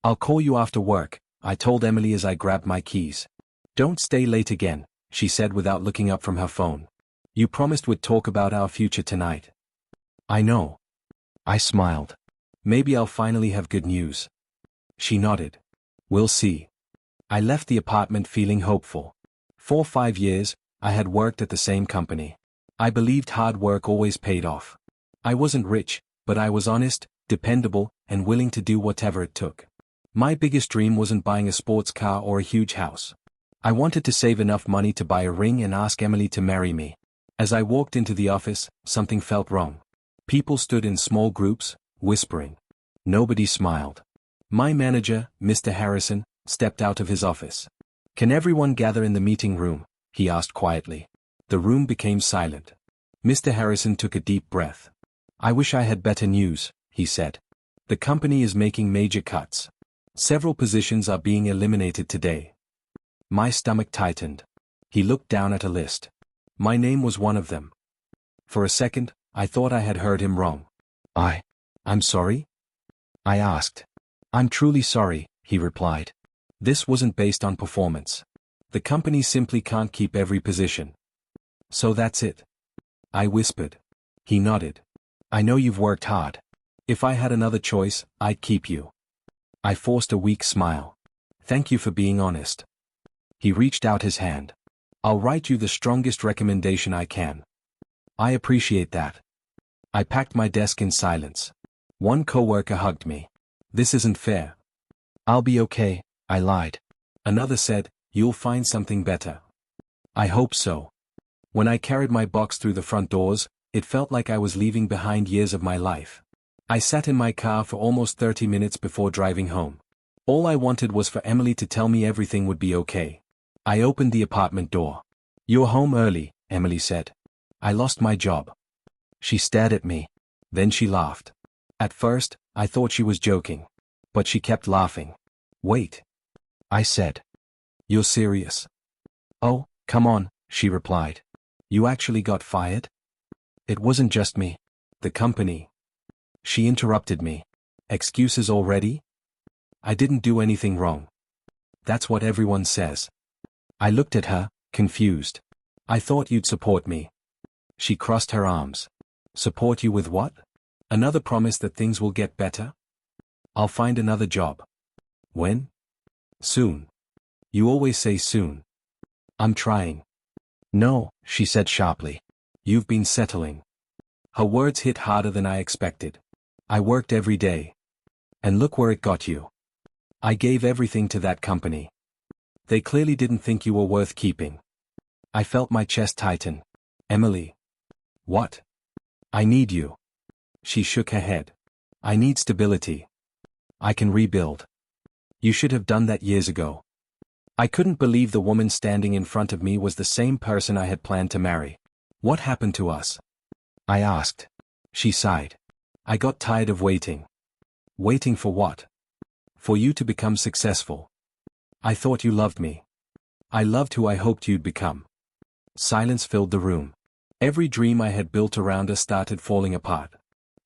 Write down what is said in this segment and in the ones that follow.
I'll call you after work, I told Emily as I grabbed my keys. Don't stay late again, she said without looking up from her phone. You promised we'd talk about our future tonight. I know. I smiled. Maybe I'll finally have good news. She nodded. We'll see. I left the apartment feeling hopeful. For 5 years, I had worked at the same company. I believed hard work always paid off. I wasn't rich, but I was honest, dependable, and willing to do whatever it took. My biggest dream wasn't buying a sports car or a huge house. I wanted to save enough money to buy a ring and ask Emily to marry me. As I walked into the office, something felt wrong. People stood in small groups, whispering. Nobody smiled. My manager, Mr. Harrison, stepped out of his office. Can everyone gather in the meeting room? He asked quietly. The room became silent. Mr. Harrison took a deep breath. I wish I had better news, he said. The company is making major cuts. Several positions are being eliminated today. My stomach tightened. He looked down at a list. My name was one of them. For a second, I thought I had heard him wrong. I'm sorry? I asked. I'm truly sorry, he replied. This wasn't based on performance. The company simply can't keep every position. So that's it. I whispered. He nodded. I know you've worked hard. If I had another choice, I'd keep you. I forced a weak smile. Thank you for being honest. He reached out his hand. I'll write you the strongest recommendation I can. I appreciate that. I packed my desk in silence. One coworker hugged me. This isn't fair. I'll be okay, I lied. Another said, you'll find something better. I hope so. When I carried my box through the front doors, it felt like I was leaving behind years of my life. I sat in my car for almost 30 minutes before driving home. All I wanted was for Emily to tell me everything would be okay. I opened the apartment door. You're home early, Emily said. I lost my job. She stared at me. Then she laughed. At first, I thought she was joking. But she kept laughing. Wait. I said. You're serious? Oh, come on, she replied. You actually got fired? It wasn't just me. The company. She interrupted me. Excuses already? I didn't do anything wrong. That's what everyone says. I looked at her, confused. I thought you'd support me. She crossed her arms. Support you with what? Another promise that things will get better? I'll find another job. When? Soon. You always say soon. I'm trying. No, she said sharply. You've been settling. Her words hit harder than I expected. I worked every day. And look where it got you. I gave everything to that company. They clearly didn't think you were worth keeping. I felt my chest tighten. Emily. What? I need you. She shook her head. I need stability. I can rebuild. You should have done that years ago. I couldn't believe the woman standing in front of me was the same person I had planned to marry. What happened to us? I asked. She sighed. I got tired of waiting. Waiting for what? For you to become successful. I thought you loved me. I loved who I hoped you'd become. Silence filled the room. Every dream I had built around us started falling apart.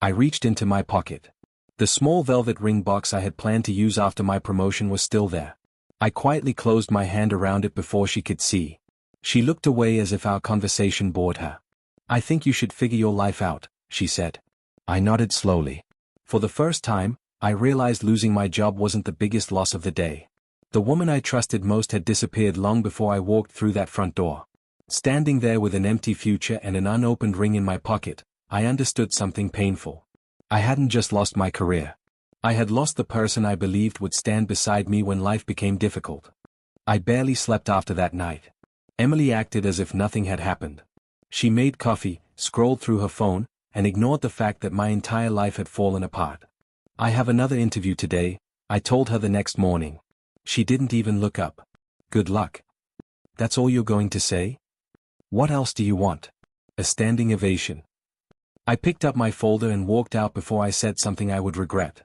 I reached into my pocket. The small velvet ring box I had planned to use after my promotion was still there. I quietly closed my hand around it before she could see. She looked away as if our conversation bored her. I think you should figure your life out, she said. I nodded slowly. For the first time, I realized losing my job wasn't the biggest loss of the day. The woman I trusted most had disappeared long before I walked through that front door. Standing there with an empty future and an unopened ring in my pocket, I understood something painful. I hadn't just lost my career. I had lost the person I believed would stand beside me when life became difficult. I barely slept after that night. Emily acted as if nothing had happened. She made coffee, scrolled through her phone, and ignored the fact that my entire life had fallen apart. I have another interview today, I told her the next morning. She didn't even look up. Good luck. That's all you're going to say? What else do you want? A standing ovation. I picked up my folder and walked out before I said something I would regret.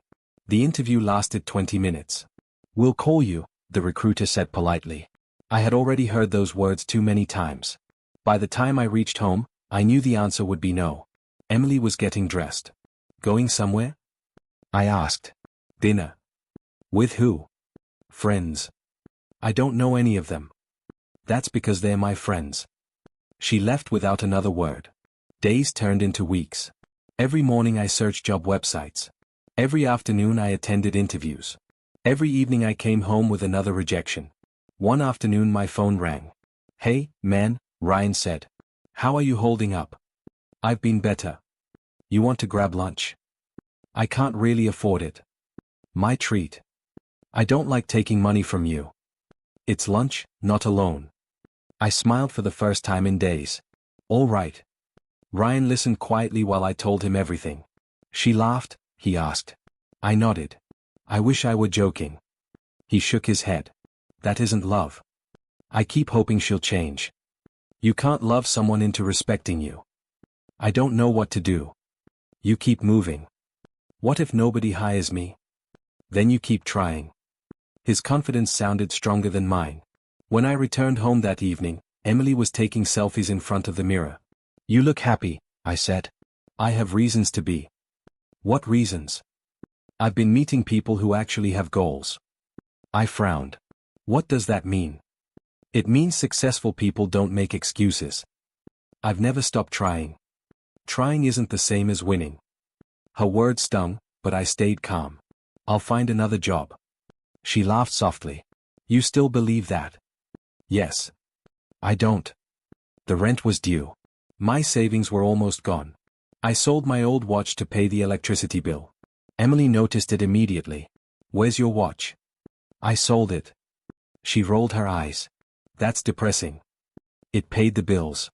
The interview lasted 20 minutes. We'll call you, the recruiter said politely. I had already heard those words too many times. By the time I reached home, I knew the answer would be no. Emily was getting dressed. Going somewhere? I asked. Dinner. With who? Friends. I don't know any of them. That's because they're my friends. She left without another word. Days turned into weeks. Every morning I searched job websites. Every afternoon I attended interviews. Every evening I came home with another rejection. One afternoon my phone rang. "Hey, man," Ryan said. "How are you holding up?" "I've been better. You want to grab lunch?" "I can't really afford it." "My treat." "I don't like taking money from you." "It's lunch, not a loan." I smiled for the first time in days. "All right." Ryan listened quietly while I told him everything. "She laughed?" he asked. I nodded. "I wish I were joking." He shook his head. "That isn't love. I keep hoping she'll change." "You can't love someone into respecting you." "I don't know what to do." "You keep moving." "What if nobody hires me?" "Then you keep trying." His confidence sounded stronger than mine. When I returned home that evening, Emily was taking selfies in front of the mirror. "You look happy," I said. "I have reasons to be." "What reasons?" "I've been meeting people who actually have goals." I frowned. "What does that mean?" "It means successful people don't make excuses." "I've never stopped trying." "Trying isn't the same as winning." Her words stung, but I stayed calm. "I'll find another job." She laughed softly. "You still believe that?" "Yes." "I don't." The rent was due. My savings were almost gone. I sold my old watch to pay the electricity bill. Emily noticed it immediately. "Where's your watch?" "I sold it." She rolled her eyes. "That's depressing." "It paid the bills."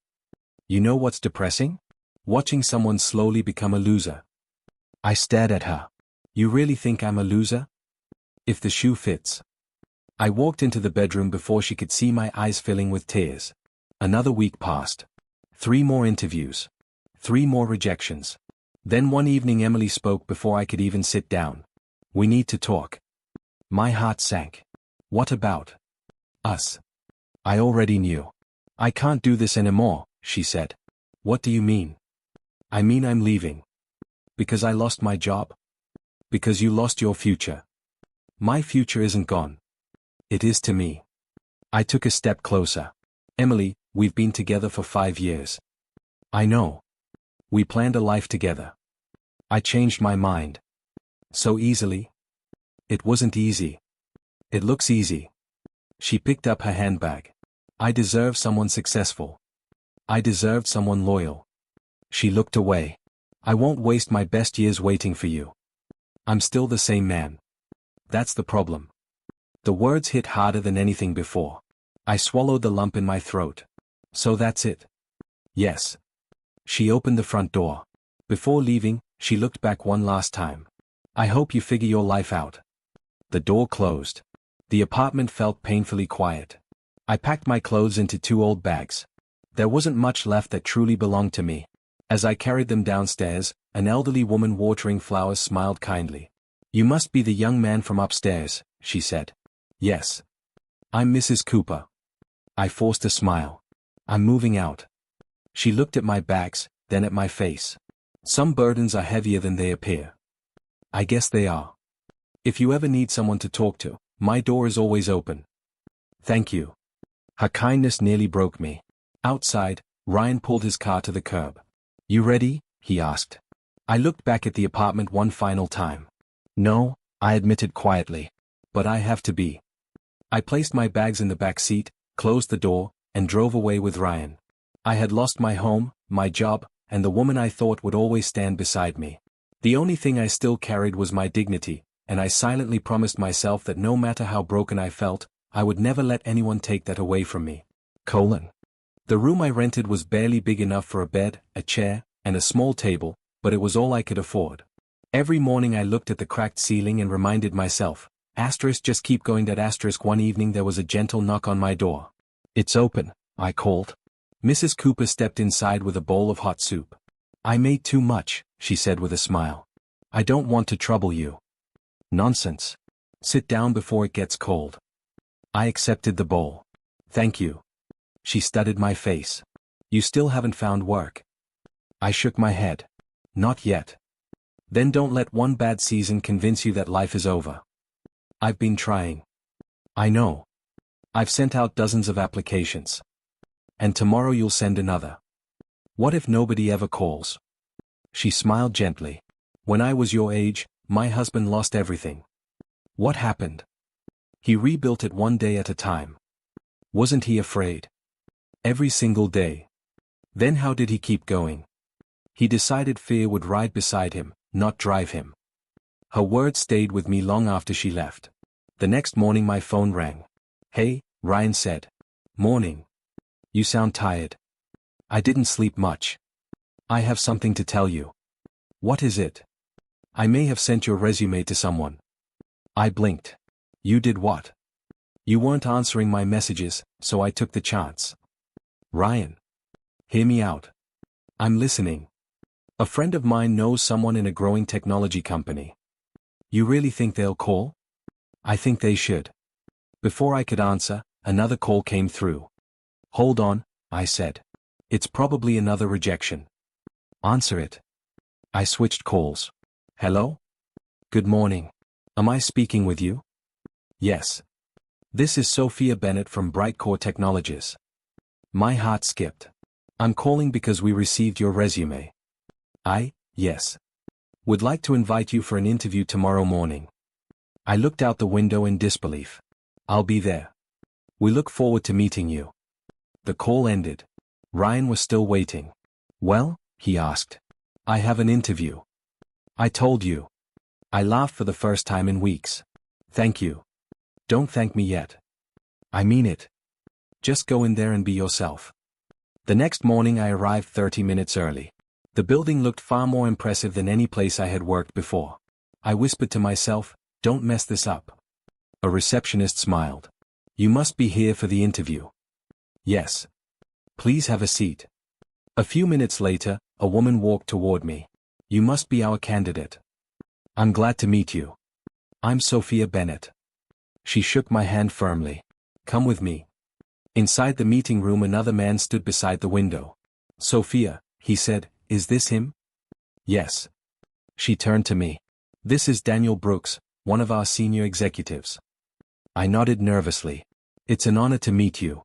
"You know what's depressing? Watching someone slowly become a loser." I stared at her. "You really think I'm a loser?" "If the shoe fits." I walked into the bedroom before she could see my eyes filling with tears. Another week passed. 3 more interviews. 3 more rejections. Then one evening Emily spoke before I could even sit down. "We need to talk." My heart sank. "What about?" "Us." I already knew. "I can't do this anymore," she said. "What do you mean?" "I mean I'm leaving." "Because I lost my job?" "Because you lost your future." "My future isn't gone." "It is to me." I took a step closer. "Emily, we've been together for 5 years." "I know. We planned a life together." I changed my mind. "So easily?" "It wasn't easy." "It looks easy." She picked up her handbag. "I deserve someone successful. I deserved someone loyal." She looked away. "I won't waste my best years waiting for you." "I'm still the same man." "That's the problem." The words hit harder than anything before. I swallowed the lump in my throat. "So that's it?" "Yes." She opened the front door. Before leaving, she looked back one last time. "I hope you figure your life out." The door closed. The apartment felt painfully quiet. I packed my clothes into 2 old bags. There wasn't much left that truly belonged to me. As I carried them downstairs, an elderly woman watering flowers smiled kindly. "You must be the young man from upstairs," she said. "Yes. I'm Mrs. Cooper." I forced a smile. "I'm moving out." She looked at my bags, then at my face. "Some burdens are heavier than they appear." "I guess they are. If you ever need someone to talk to, my door is always open." "Thank you." Her kindness nearly broke me. Outside, Ryan pulled his car to the curb. "You ready?" he asked. I looked back at the apartment one final time. "No," I admitted quietly. "But I have to be." I placed my bags in the back seat, closed the door, and drove away with Ryan. I had lost my home, my job, and the woman I thought would always stand beside me. The only thing I still carried was my dignity, and I silently promised myself that no matter how broken I felt, I would never let anyone take that away from me. The room I rented was barely big enough for a bed, a chair, and a small table, but it was all I could afford. Every morning I looked at the cracked ceiling and reminded myself, just keep going. One evening there was a gentle knock on my door. "It's open," I called. Mrs. Cooper stepped inside with a bowl of hot soup. "I made too much," she said with a smile. "I don't want to trouble you." "Nonsense. Sit down before it gets cold." I accepted the bowl. "Thank you." She studied my face. "You still haven't found work?" I shook my head. "Not yet." "Then don't let one bad season convince you that life is over." I've been trying. I know. I've sent out dozens of applications. And tomorrow you'll send another. What if nobody ever calls? She smiled gently. When I was your age, my husband lost everything. What happened? He rebuilt it one day at a time. Wasn't he afraid? Every single day. Then how did he keep going? He decided fear would ride beside him, not drive him. Her words stayed with me long after she left. The next morning my phone rang. Hey, Ryan said. Morning. You sound tired. I didn't sleep much. I have something to tell you. What is it? I may have sent your resume to someone. I blinked. You did what? You weren't answering my messages, so I took the chance. Ryan. Hear me out. I'm listening. A friend of mine knows someone in a growing technology company. You really think they'll call? I think they should. Before I could answer, another call came through. Hold on, I said. It's probably another rejection. Answer it. I switched calls. Hello? Good morning. Am I speaking with you? Yes. This is Sophia Bennett from Brightcore Technologies. My heart skipped. I'm calling because we received your resume. Yes. Would like to invite you for an interview tomorrow morning. I looked out the window in disbelief. I'll be there. We look forward to meeting you. The call ended. Ryan was still waiting. Well, he asked. I have an interview. I told you. I laughed for the first time in weeks. Thank you. Don't thank me yet. I mean it. Just go in there and be yourself. The next morning I arrived 30 minutes early. The building looked far more impressive than any place I had worked before. I whispered to myself, don't mess this up. A receptionist smiled. You must be here for the interview. Yes. Please have a seat. A few minutes later, a woman walked toward me. You must be our candidate. I'm glad to meet you. I'm Sophia Bennett. She shook my hand firmly. Come with me. Inside the meeting room another man stood beside the window. Sophia, he said, is this him? Yes. She turned to me. This is Daniel Brooks, one of our senior executives. I nodded nervously. It's an honor to meet you.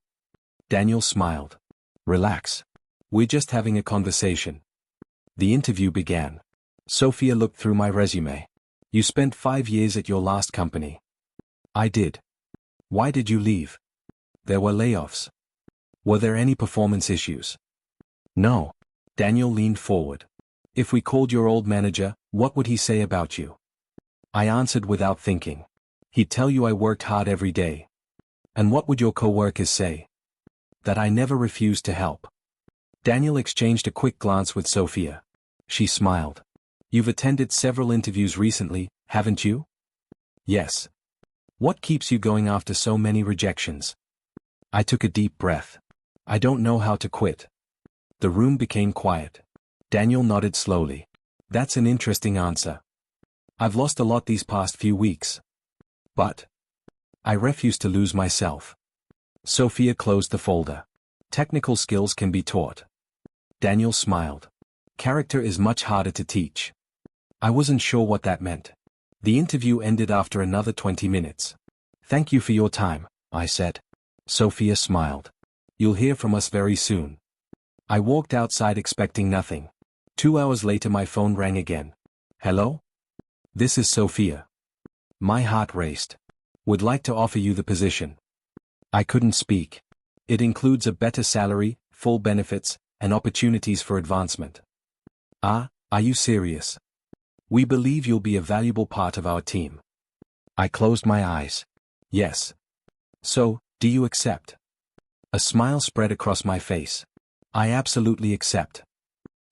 Daniel smiled. Relax. We're just having a conversation. The interview began. Sophia looked through my resume. You spent 5 years at your last company. I did. Why did you leave? There were layoffs. Were there any performance issues? No. Daniel leaned forward. If we called your old manager, what would he say about you? I answered without thinking. He'd tell you I worked hard every day. And what would your coworkers say? That I never refused to help. Daniel exchanged a quick glance with Sophia. She smiled. You've attended several interviews recently, haven't you? Yes. What keeps you going after so many rejections? I took a deep breath. I don't know how to quit. The room became quiet. Daniel nodded slowly. That's an interesting answer. I've lost a lot these past few weeks. But I refuse to lose myself. Sophia closed the folder. Technical skills can be taught. Daniel smiled. Character is much harder to teach. I wasn't sure what that meant. The interview ended after another 20 minutes. Thank you for your time, I said. Sophia smiled. You'll hear from us very soon. I walked outside expecting nothing. 2 hours later my phone rang again. Hello? This is Sophia. My heart raced. Would like to offer you the position. I couldn't speak. It includes a better salary, full benefits, and opportunities for advancement. Are you serious? We believe you'll be a valuable part of our team. I closed my eyes. Yes. So, do you accept? A smile spread across my face. I absolutely accept.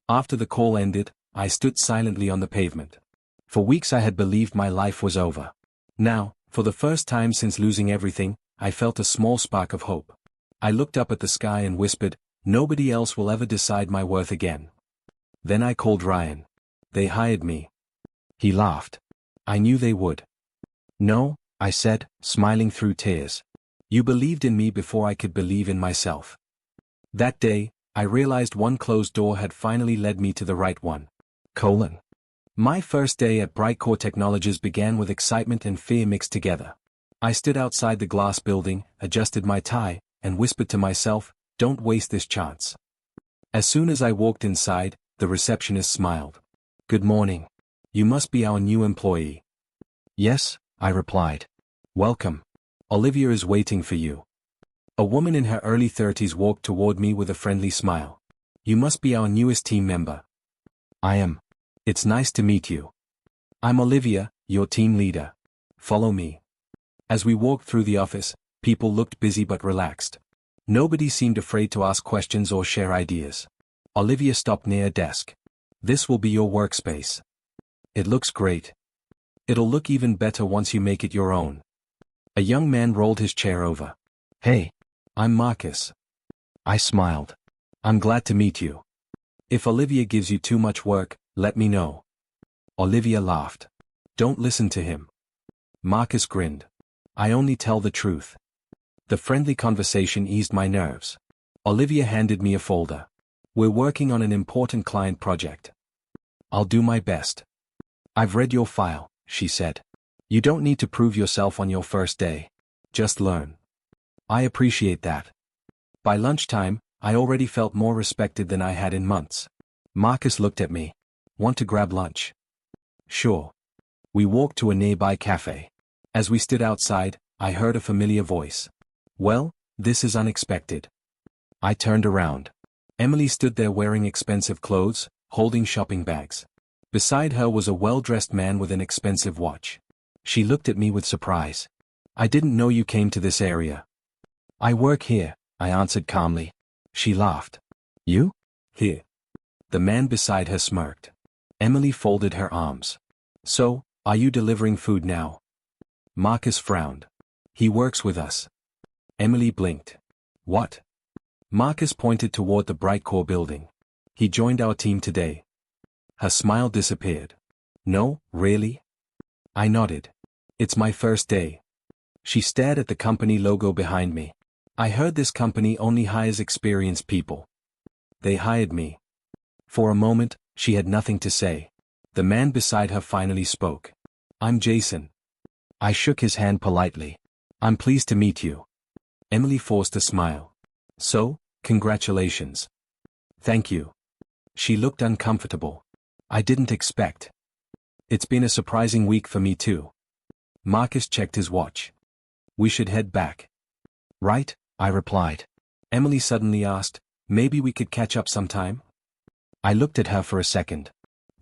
After the call ended, I stood silently on the pavement. For weeks I had believed my life was over. Now, for the first time since losing everything, I felt a small spark of hope. I looked up at the sky and whispered, nobody else will ever decide my worth again. Then I called Ryan. They hired me. He laughed. I knew they would. No, I said, smiling through tears. You believed in me before I could believe in myself. That day, I realized one closed door had finally led me to the right one. My first day at Brightcore Technologies began with excitement and fear mixed together. I stood outside the glass building, adjusted my tie, and whispered to myself, "Don't waste this chance." As soon as I walked inside, the receptionist smiled. "Good morning. You must be our new employee." "Yes," I replied. "Welcome. Olivia is waiting for you." A woman in her early 30s walked toward me with a friendly smile. "You must be our newest team member." "I am. It's nice to meet you. I'm Olivia, your team leader. Follow me." As we walked through the office, people looked busy but relaxed. Nobody seemed afraid to ask questions or share ideas. Olivia stopped near a desk. "This will be your workspace. It looks great. It'll look even better once you make it your own." A young man rolled his chair over. "Hey, I'm Marcus." I smiled. "I'm glad to meet you. If Olivia gives you too much work, let me know." Olivia laughed. "Don't listen to him." Marcus grinned. "I only tell the truth." The friendly conversation eased my nerves. Olivia handed me a folder. "We're working on an important client project." "I'll do my best." "I've read your file," she said. "You don't need to prove yourself on your first day. Just learn." I appreciate that. By lunchtime, I already felt more respected than I had in months. Marcus looked at me. "Want to grab lunch?" "Sure." We walked to a nearby cafe. As we stood outside, I heard a familiar voice. "Well, this is unexpected." I turned around. Emily stood there wearing expensive clothes, holding shopping bags. Beside her was a well-dressed man with an expensive watch. She looked at me with surprise. "I didn't know you came to this area." "I work here," I answered calmly. She laughed. "You? Here?" The man beside her smirked. Emily folded her arms. "So, are you delivering food now?" Marcus frowned. "He works with us." Emily blinked. "What?" Marcus pointed toward the Brightcore building. "He joined our team today." Her smile disappeared. "No, really?" I nodded. "It's my first day." She stared at the company logo behind me. "I heard this company only hires experienced people." "They hired me." For a moment, she had nothing to say. The man beside her finally spoke. "I'm Jason." I shook his hand politely. "I'm pleased to meet you." Emily forced a smile. "So, congratulations." "Thank you." She looked uncomfortable. "I didn't expect." "It's been a surprising week for me too." Marcus checked his watch. "We should head back." "Right," I replied. Emily suddenly asked, "Maybe we could catch up sometime?" I looked at her for a second.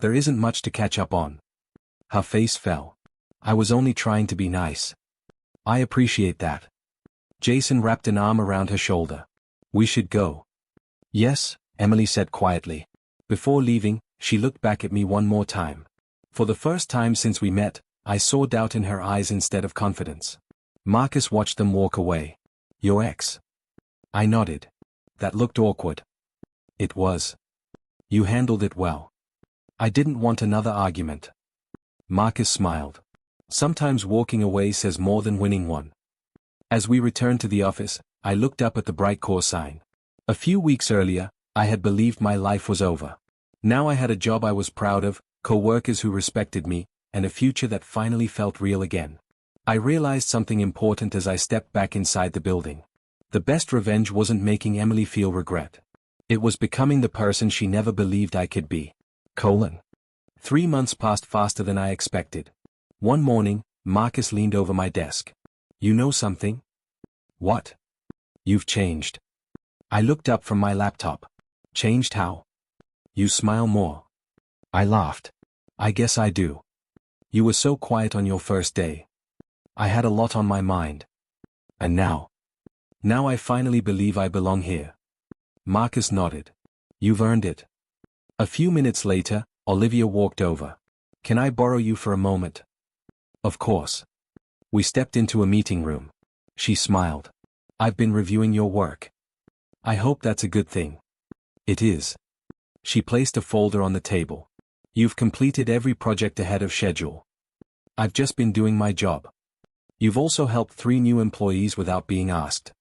"There isn't much to catch up on." Her face fell. "I was only trying to be nice." "I appreciate that." Jason wrapped an arm around her shoulder. "We should go." "Yes," Emily said quietly. Before leaving, she looked back at me one more time. For the first time since we met, I saw doubt in her eyes instead of confidence. Marcus watched them walk away. "Your ex?" I nodded. "That looked awkward." "It was. You handled it well." "I didn't want another argument." Marcus smiled. "Sometimes walking away says more than winning one." As we returned to the office, I looked up at the Brightcore sign. A few weeks earlier, I had believed my life was over. Now I had a job I was proud of, co-workers who respected me, and a future that finally felt real again. I realized something important as I stepped back inside the building. The best revenge wasn't making Emily feel regret. It was becoming the person she never believed I could be. 3 months passed faster than I expected. One morning, Marcus leaned over my desk. "You know something?" "What?" "You've changed." I looked up from my laptop. "Changed how?" "You smile more." I laughed. "I guess I do. You were so quiet on your first day." "I had a lot on my mind." "And now?" "Now I finally believe I belong here." Marcus nodded. "You've earned it." A few minutes later, Olivia walked over. "Can I borrow you for a moment?" "Of course." We stepped into a meeting room. She smiled. "I've been reviewing your work." "I hope that's a good thing." "It is." She placed a folder on the table. "You've completed every project ahead of schedule." "I've just been doing my job." "You've also helped 3 new employees without being asked."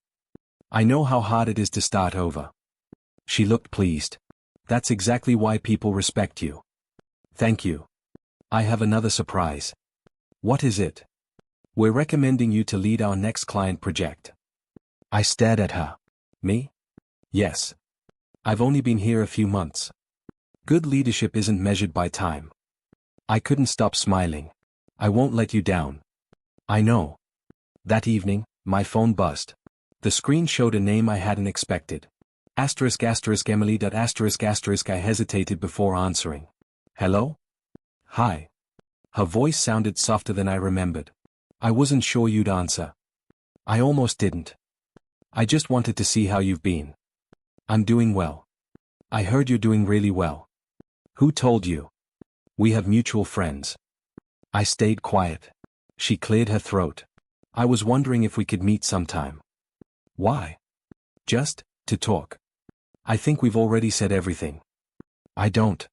"I know how hard it is to start over." She looked pleased. "That's exactly why people respect you." "Thank you." I have another surprise. What is it? We're recommending you to lead our next client project. I stared at her. Me? Yes. I've only been here a few months. Good leadership isn't measured by time. I couldn't stop smiling. I won't let you down. I know. That evening, my phone buzzed. The screen showed a name I hadn't expected. Emily. I hesitated before answering. Hello? Hi. Her voice sounded softer than I remembered. I wasn't sure you'd answer. I almost didn't. I just wanted to see how you've been. I'm doing well. I heard you're doing really well. Who told you? We have mutual friends. I stayed quiet. She cleared her throat. I was wondering if we could meet sometime. Why? Just to talk. I think we've already said everything. I don't.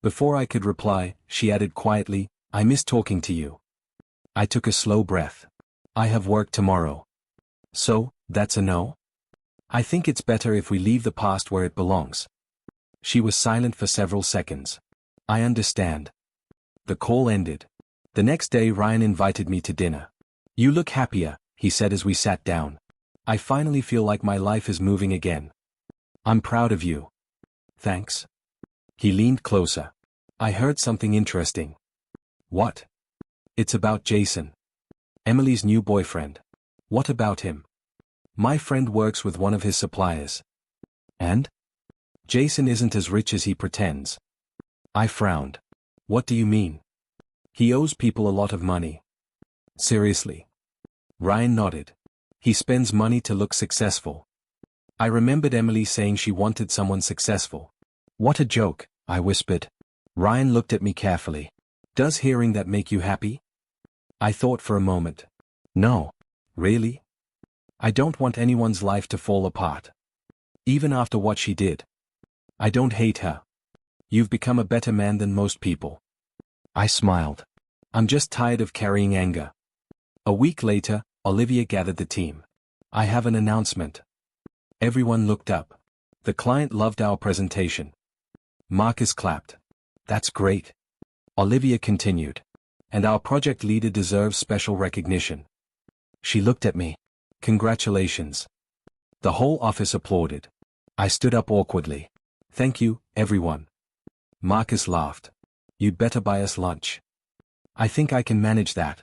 Before I could reply, she added quietly, I miss talking to you. I took a slow breath. I have work tomorrow. So, that's a no? I think it's better if we leave the past where it belongs. She was silent for several seconds. I understand. The call ended. The next day Ryan invited me to dinner. You look happier, he said as we sat down. I finally feel like my life is moving again. I'm proud of you. Thanks. He leaned closer. I heard something interesting. What? It's about Jason. Emily's new boyfriend. What about him? My friend works with one of his suppliers. And? Jason isn't as rich as he pretends. I frowned. What do you mean? He owes people a lot of money. Seriously? Ryan nodded. He spends money to look successful. I remembered Emily saying she wanted someone successful. What a joke, I whispered. Ryan looked at me carefully. Does hearing that make you happy? I thought for a moment. No. Really? I don't want anyone's life to fall apart. Even after what she did. I don't hate her. You've become a better man than most people. I smiled. I'm just tired of carrying anger. A week later, Olivia gathered the team. I have an announcement. Everyone looked up. The client loved our presentation. Marcus clapped. That's great. Olivia continued. And our project leader deserves special recognition. She looked at me. Congratulations. The whole office applauded. I stood up awkwardly. Thank you, everyone. Marcus laughed. You'd better buy us lunch. I think I can manage that.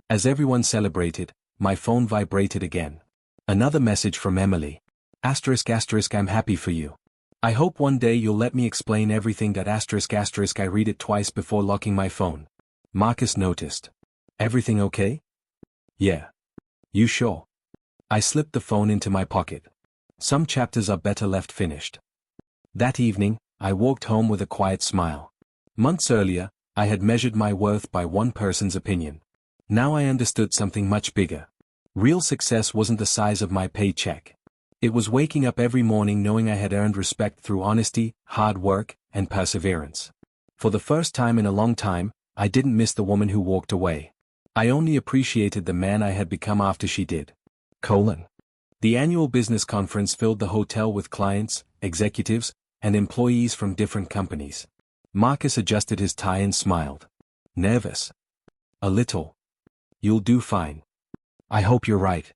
As everyone celebrated, my phone vibrated again. Another message from Emily. I'm happy for you. I hope one day you'll let me explain everything that I read it twice before locking my phone. Marcus noticed. Everything okay? Yeah. You sure? I slipped the phone into my pocket. Some chapters are better left finished. That evening, I walked home with a quiet smile. Months earlier, I had measured my worth by one person's opinion. Now I understood something much bigger. Real success wasn't the size of my paycheck. It was waking up every morning knowing I had earned respect through honesty, hard work, and perseverance. For the first time in a long time, I didn't miss the woman who walked away. I only appreciated the man I had become after she did. The annual business conference filled the hotel with clients, executives, and employees from different companies. Marcus adjusted his tie and smiled. Nervous? A little. You'll do fine. I hope you're right.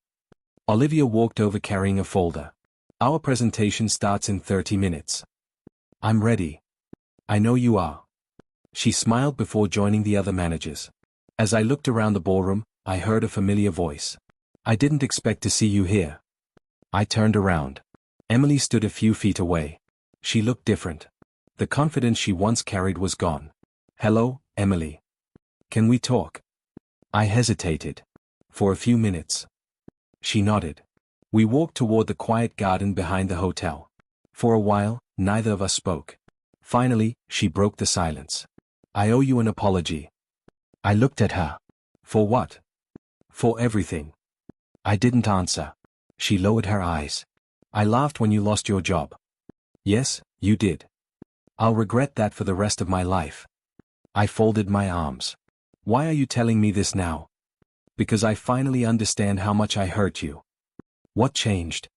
Olivia walked over carrying a folder. Our presentation starts in 30 minutes. I'm ready. I know you are. She smiled before joining the other managers. As I looked around the ballroom, I heard a familiar voice. I didn't expect to see you here. I turned around. Emily stood a few feet away. She looked different. The confidence she once carried was gone. Hello, Emily. Can we talk? I hesitated. For a few minutes. She nodded. We walked toward the quiet garden behind the hotel. For a while, neither of us spoke. Finally, she broke the silence. I owe you an apology. I looked at her. For what? For everything. I didn't answer. She lowered her eyes. I laughed when you lost your job. Yes, you did. I'll regret that for the rest of my life. I folded my arms. Why are you telling me this now? Because I finally understand how much I hurt you. What changed?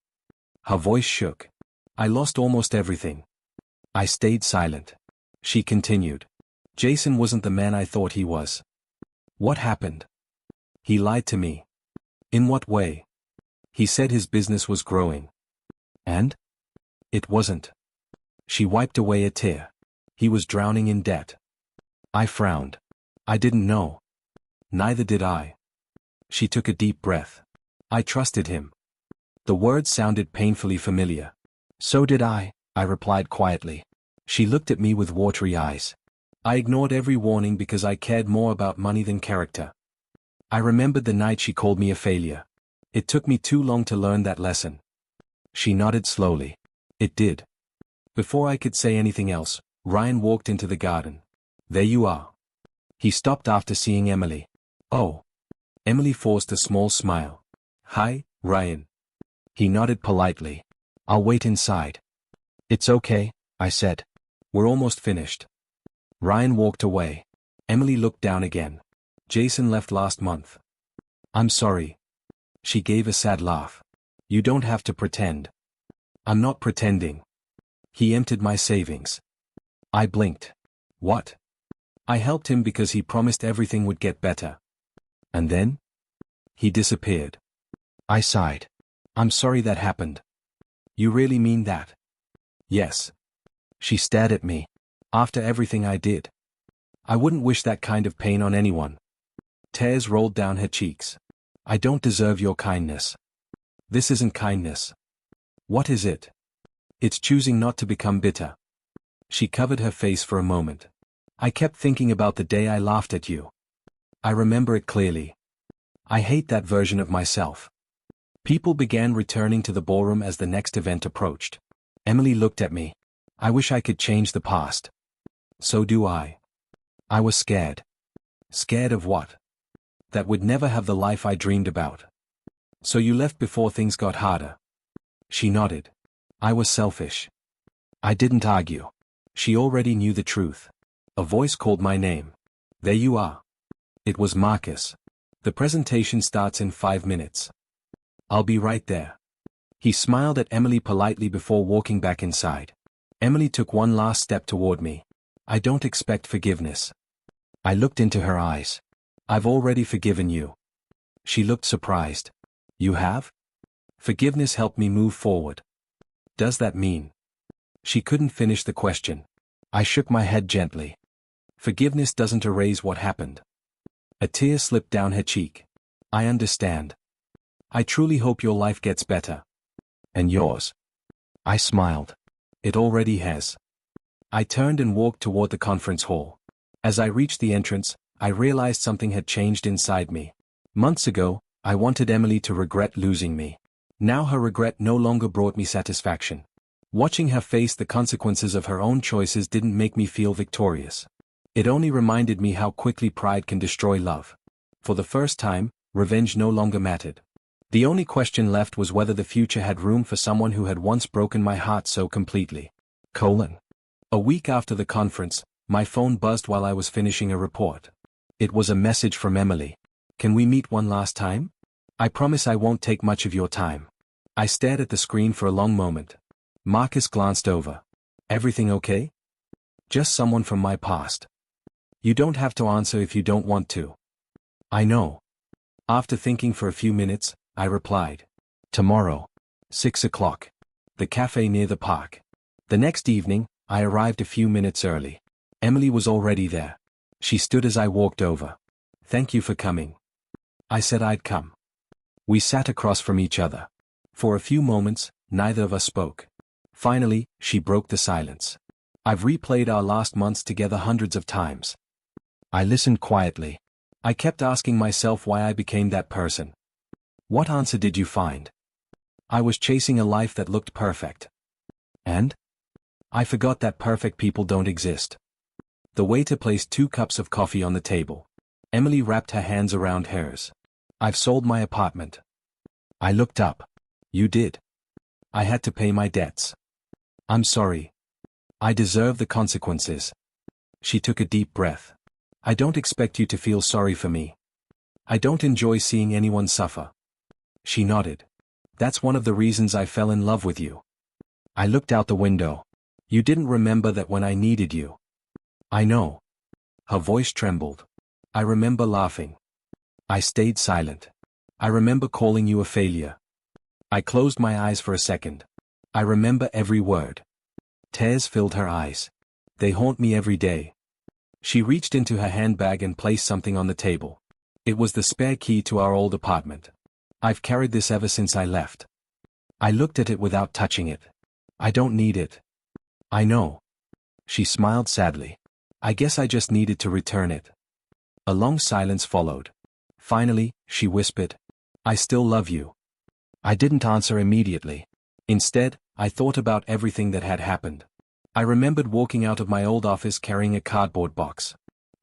Her voice shook. I lost almost everything. I stayed silent. She continued. Jason wasn't the man I thought he was. What happened? He lied to me. In what way? He said his business was growing. And? It wasn't. She wiped away a tear. He was drowning in debt. I frowned. I didn't know. Neither did I. She took a deep breath. I trusted him. The words sounded painfully familiar. So did I replied quietly. She looked at me with watery eyes. I ignored every warning because I cared more about money than character. I remembered the night she called me a failure. It took me too long to learn that lesson. She nodded slowly. It did. Before I could say anything else, Ryan walked into the garden. There you are. He stopped after seeing Emily. Oh. Emily forced a small smile. Hi, Ryan. He nodded politely. I'll wait inside. It's okay, I said. We're almost finished. Ryan walked away. Emily looked down again. Jason left last month. I'm sorry. She gave a sad laugh. You don't have to pretend. I'm not pretending. He emptied my savings. I blinked. What? I helped him because he promised everything would get better. And then? He disappeared. I sighed. I'm sorry that happened. You really mean that? Yes. She stared at me. After everything I did. I wouldn't wish that kind of pain on anyone. Tears rolled down her cheeks. I don't deserve your kindness. This isn't kindness. What is it? It's choosing not to become bitter. She covered her face for a moment. I kept thinking about the day I laughed at you. I remember it clearly. I hate that version of myself. People began returning to the ballroom as the next event approached. Emily looked at me. I wish I could change the past. So do I. I was scared. Scared of what? That would never have the life I dreamed about. So you left before things got harder. She nodded. I was selfish. I didn't argue. She already knew the truth. A voice called my name. There you are. It was Marcus. The presentation starts in 5 minutes. I'll be right there. He smiled at Emily politely before walking back inside. Emily took one last step toward me. I don't expect forgiveness. I looked into her eyes. I've already forgiven you. She looked surprised. You have? Forgiveness helped me move forward. Does that mean? She couldn't finish the question. I shook my head gently. Forgiveness doesn't erase what happened. A tear slipped down her cheek. I understand. I truly hope your life gets better. And yours? I smiled. It already has. I turned and walked toward the conference hall. As I reached the entrance, I realized something had changed inside me. Months ago, I wanted Emily to regret losing me. Now her regret no longer brought me satisfaction. Watching her face the consequences of her own choices didn't make me feel victorious. It only reminded me how quickly pride can destroy love. For the first time, revenge no longer mattered. The only question left was whether the future had room for someone who had once broken my heart so completely. A week after the conference, my phone buzzed while I was finishing a report. It was a message from Emily. Can we meet one last time? I promise I won't take much of your time. I stared at the screen for a long moment. Marcus glanced over. Everything okay? Just someone from my past. You don't have to answer if you don't want to. I know. After thinking for a few minutes, I replied. Tomorrow. 6 o'clock. The cafe near the park. The next evening, I arrived a few minutes early. Emily was already there. She stood as I walked over. Thank you for coming. I said I'd come. We sat across from each other. For a few moments, neither of us spoke. Finally, she broke the silence. I've replayed our last months together hundreds of times. I listened quietly. I kept asking myself why I became that person. What answer did you find? I was chasing a life that looked perfect. And? I forgot that perfect people don't exist. The waiter placed 2 cups of coffee on the table. Emily wrapped her hands around hers. I've sold my apartment. I looked up. You did. I had to pay my debts. I'm sorry. I deserve the consequences. She took a deep breath. I don't expect you to feel sorry for me. I don't enjoy seeing anyone suffer. She nodded. That's one of the reasons I fell in love with you. I looked out the window. You didn't remember that when I needed you. I know. Her voice trembled. I remember laughing. I stayed silent. I remember calling you a failure. I closed my eyes for a second. I remember every word. Tears filled her eyes. They haunt me every day. She reached into her handbag and placed something on the table. It was the spare key to our old apartment. I've carried this ever since I left. I looked at it without touching it. I don't need it. I know. She smiled sadly. I guess I just needed to return it. A long silence followed. Finally, she whispered, I still love you. I didn't answer immediately. Instead, I thought about everything that had happened. I remembered walking out of my old office carrying a cardboard box.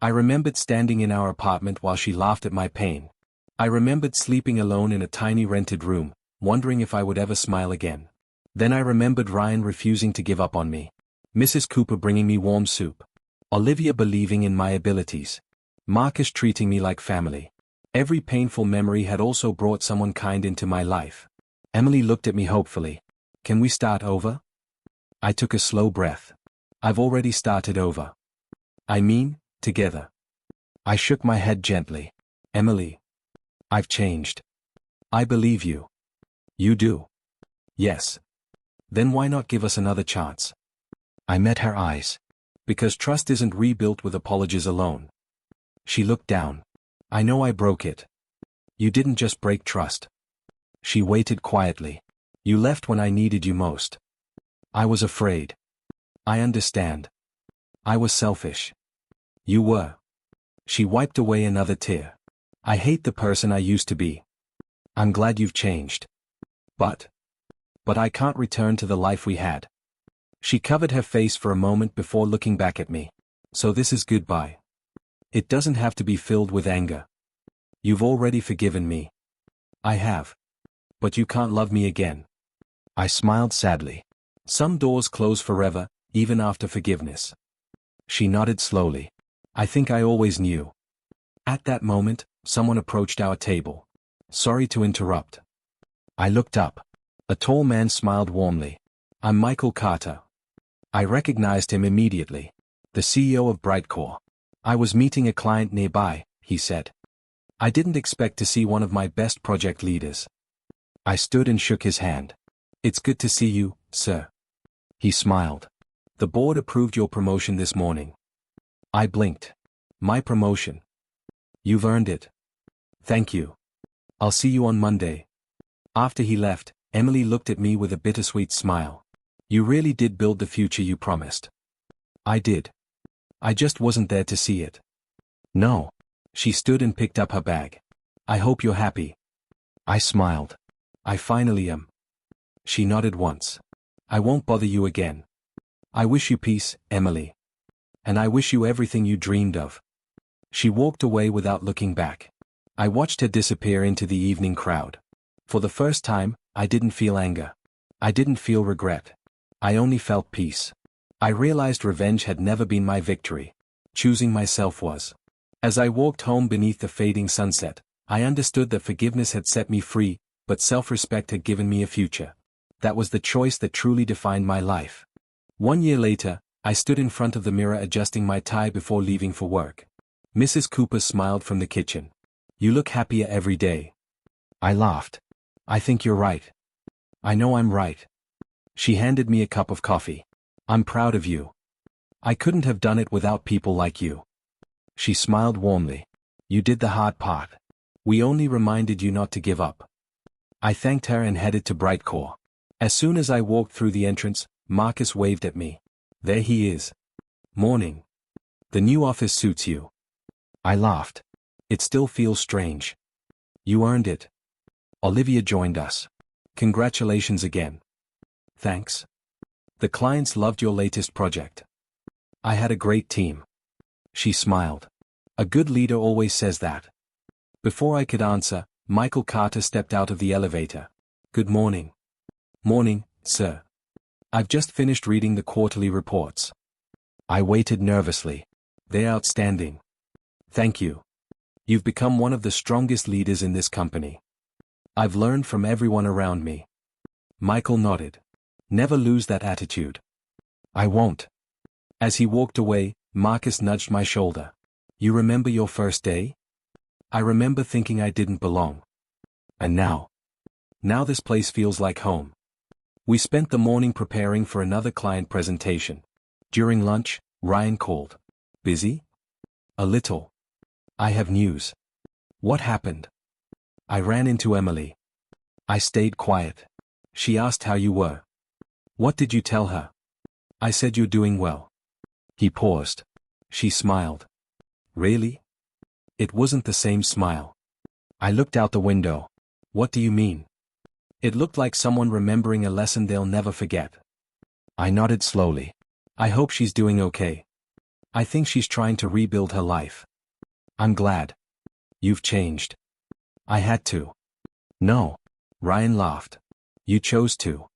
I remembered standing in our apartment while she laughed at my pain. I remembered sleeping alone in a tiny rented room, wondering if I would ever smile again. Then I remembered Ryan refusing to give up on me. Mrs. Cooper bringing me warm soup. Olivia believing in my abilities. Marcus treating me like family. Every painful memory had also brought someone kind into my life. Emily looked at me hopefully. Can we start over? I took a slow breath. I've already started over. I mean, together. I shook my head gently. Emily. I've changed. I believe you. You do. Yes. Then why not give us another chance? I met her eyes. Because trust isn't rebuilt with apologies alone. She looked down. I know I broke it. You didn't just break trust. She waited quietly. You left when I needed you most. I was afraid. I understand. I was selfish. You were. She wiped away another tear. I hate the person I used to be. I'm glad you've changed. But I can't return to the life we had. She covered her face for a moment before looking back at me. So this is goodbye. It doesn't have to be filled with anger. You've already forgiven me. I have. But you can't love me again. I smiled sadly. Some doors close forever, even after forgiveness. She nodded slowly. I think I always knew. At that moment, someone approached our table. Sorry to interrupt. I looked up. A tall man smiled warmly. I'm Michael Carter. I recognized him immediately. The CEO of Brightcore. I was meeting a client nearby, he said. I didn't expect to see one of my best project leaders. I stood and shook his hand. It's good to see you, sir. He smiled. The board approved your promotion this morning. I blinked. My promotion. You've earned it. Thank you. I'll see you on Monday. After he left, Emily looked at me with a bittersweet smile. You really did build the future you promised. I did. I just wasn't there to see it. No. She stood and picked up her bag. I hope you're happy. I smiled. I finally am. She nodded once. I won't bother you again. I wish you peace, Emily. And I wish you everything you dreamed of. She walked away without looking back. I watched her disappear into the evening crowd. For the first time, I didn't feel anger. I didn't feel regret. I only felt peace. I realized revenge had never been my victory. Choosing myself was. As I walked home beneath the fading sunset, I understood that forgiveness had set me free, but self-respect had given me a future. That was the choice that truly defined my life. 1 year later, I stood in front of the mirror adjusting my tie before leaving for work. Mrs. Cooper smiled from the kitchen. You look happier every day. I laughed. I think you're right. I know I'm right. She handed me a cup of coffee. I'm proud of you. I couldn't have done it without people like you. She smiled warmly. You did the hard part. We only reminded you not to give up. I thanked her and headed to Brightcore. As soon as I walked through the entrance, Marcus waved at me. There he is. Morning. The new office suits you. I laughed. It still feels strange. You earned it. Olivia joined us. Congratulations again. Thanks. The clients loved your latest project. I had a great team. She smiled. A good leader always says that. Before I could answer, Michael Carter stepped out of the elevator. Good morning. Morning, sir. I've just finished reading the quarterly reports. I waited nervously. They're outstanding. Thank you. You've become one of the strongest leaders in this company. I've learned from everyone around me. Michael nodded. Never lose that attitude. I won't. As he walked away, Marcus nudged my shoulder. You remember your first day? I remember thinking I didn't belong. And now this place feels like home. We spent the morning preparing for another client presentation. During lunch, Ryan called. Busy? A little. I have news. What happened? I ran into Emily. I stayed quiet. She asked how you were. What did you tell her? I said you're doing well. He paused. She smiled. Really? It wasn't the same smile. I looked out the window. What do you mean? It looked like someone remembering a lesson they'll never forget. I nodded slowly. I hope she's doing okay. I think she's trying to rebuild her life. I'm glad. You've changed. I had to. No. Ryan laughed. You chose to.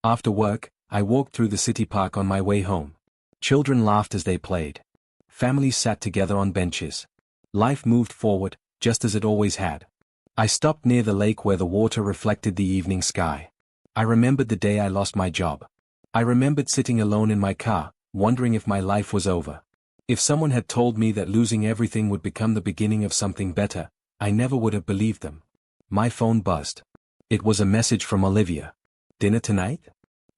After work, I walked through the city park on my way home. Children laughed as they played. Families sat together on benches. Life moved forward, just as it always had. I stopped near the lake where the water reflected the evening sky. I remembered the day I lost my job. I remembered sitting alone in my car, wondering if my life was over. If someone had told me that losing everything would become the beginning of something better, I never would have believed them. My phone buzzed. It was a message from Olivia. Dinner tonight?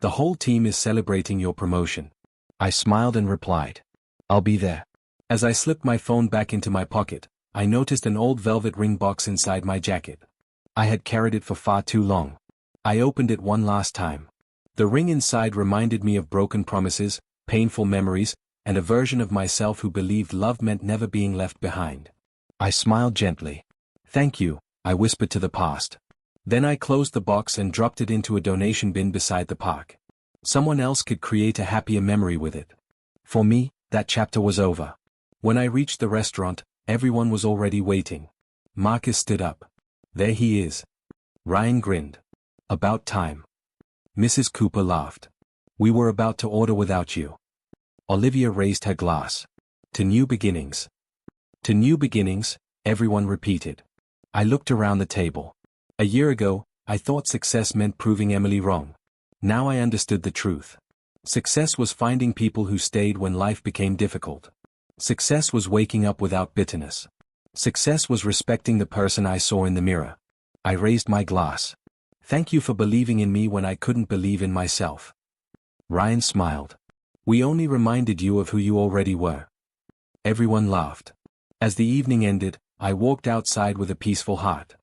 The whole team is celebrating your promotion. I smiled and replied. I'll be there. As I slipped my phone back into my pocket, I noticed an old velvet ring box inside my jacket. I had carried it for far too long. I opened it one last time. The ring inside reminded me of broken promises, painful memories, and a version of myself who believed love meant never being left behind. I smiled gently. Thank you, I whispered to the past. Then I closed the box and dropped it into a donation bin beside the park. Someone else could create a happier memory with it. For me, that chapter was over. When I reached the restaurant, everyone was already waiting. Marcus stood up. There he is. Ryan grinned. About time. Mrs. Cooper laughed. We were about to order without you. Olivia raised her glass. To new beginnings. To new beginnings, everyone repeated. I looked around the table. A year ago, I thought success meant proving Emily wrong. Now I understood the truth. Success was finding people who stayed when life became difficult. Success was waking up without bitterness. Success was respecting the person I saw in the mirror. I raised my glass. Thank you for believing in me when I couldn't believe in myself. Ryan smiled. We only reminded you of who you already were. Everyone laughed. As the evening ended, I walked outside with a peaceful heart.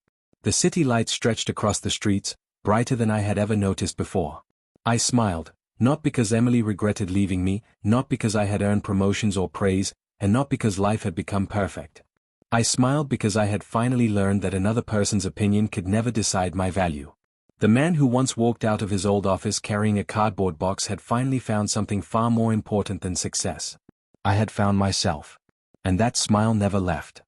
The city lights stretched across the streets, brighter than I had ever noticed before. I smiled, not because Emily regretted leaving me, not because I had earned promotions or praise, and not because life had become perfect. I smiled because I had finally learned that another person's opinion could never decide my value. The man who once walked out of his old office carrying a cardboard box had finally found something far more important than success. I had found myself. And that smile never left.